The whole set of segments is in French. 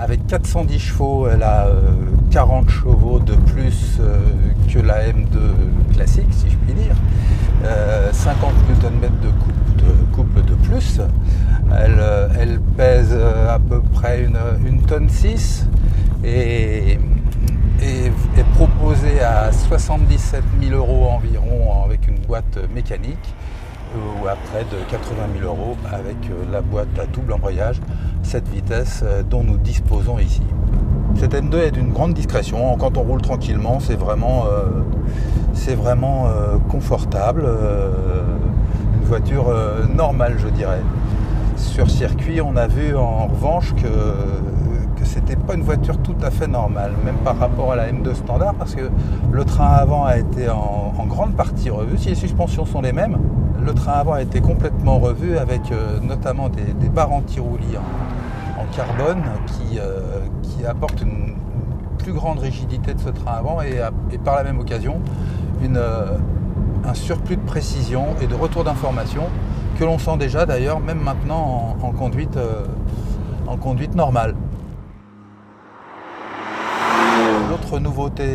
Avec 410 chevaux, elle a 40 chevaux de plus que la M2 classique, si je puis dire. 50 Nm de couple de plus. Elle pèse à peu près une tonne 6 et est proposée à 77 000 € environ avec une boîte mécanique ou à près de 80 000 € avec la boîte à double embrayage 7 vitesses dont nous disposons ici. Cette M2 est d'une grande discrétion. Quand on roule tranquillement, c'est vraiment confortable. Une voiture normale, je dirais. Sur circuit, on a vu en revanche que c'était pas une voiture tout à fait normale, même par rapport à la M2 standard, parce que le train avant a été en grande partie revu. Si les suspensions sont les mêmes, le train avant a été complètement revu avec notamment des barres anti-roulis en carbone qui apportent une plus grande rigidité de ce train avant et par la même occasion un surplus de précision et de retour d'information que l'on sent déjà d'ailleurs même maintenant en conduite normale. L'autre nouveauté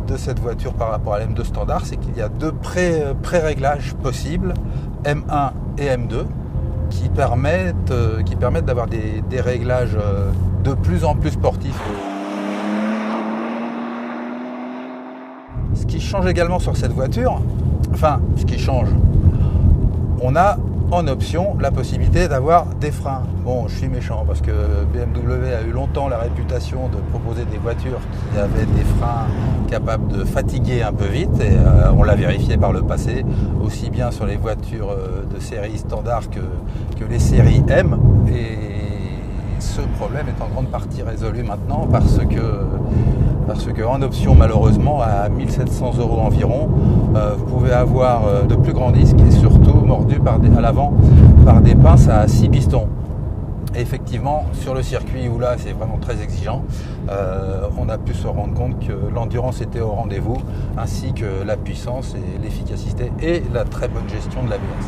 de cette voiture par rapport à la M2 standard, c'est qu'il y a deux pré-réglages possibles, M1 et M2, qui permettent d'avoir des réglages de plus en plus sportifs. Ce qui change également sur cette voiture, on a en option la possibilité d'avoir des freins. Bon, je suis méchant parce que BMW a eu longtemps la réputation de proposer des voitures qui avaient des freins capables de fatiguer un peu vite et on l'a vérifié par le passé, aussi bien sur les voitures de série standard que les séries M. Et ce problème est en grande partie résolu maintenant parce que en option, malheureusement, à 1 700 € environ, vous pouvez avoir de plus grands disques et surtout mordus à l'avant par des pinces à 6 pistons. Et effectivement, sur le circuit où là c'est vraiment très exigeant, on a pu se rendre compte que l'endurance était au rendez-vous, ainsi que la puissance et l'efficacité et la très bonne gestion de l'ABS.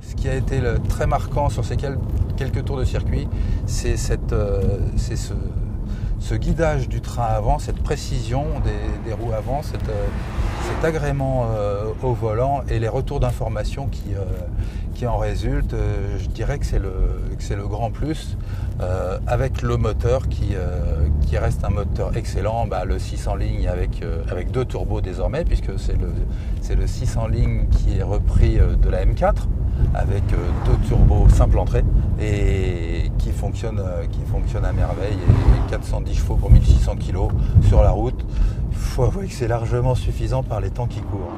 Ce qui a été très marquant sur ces quelques tours de circuit, c'est ce guidage du train avant, cette précision des roues avant, cet agrément au volant et les retours d'informations qui en résultent. Je dirais que c'est le grand plus, avec le moteur qui reste un moteur excellent, le 600 lignes avec 2 turbos désormais, puisque c'est le 600 lignes qui est repris de la M4 avec 2 turbos simple entrée et qui fonctionne à merveille, et 410 chevaux pour 1600 kg sur la route. Il faut avouer que c'est largement suffisant par les temps qui courent.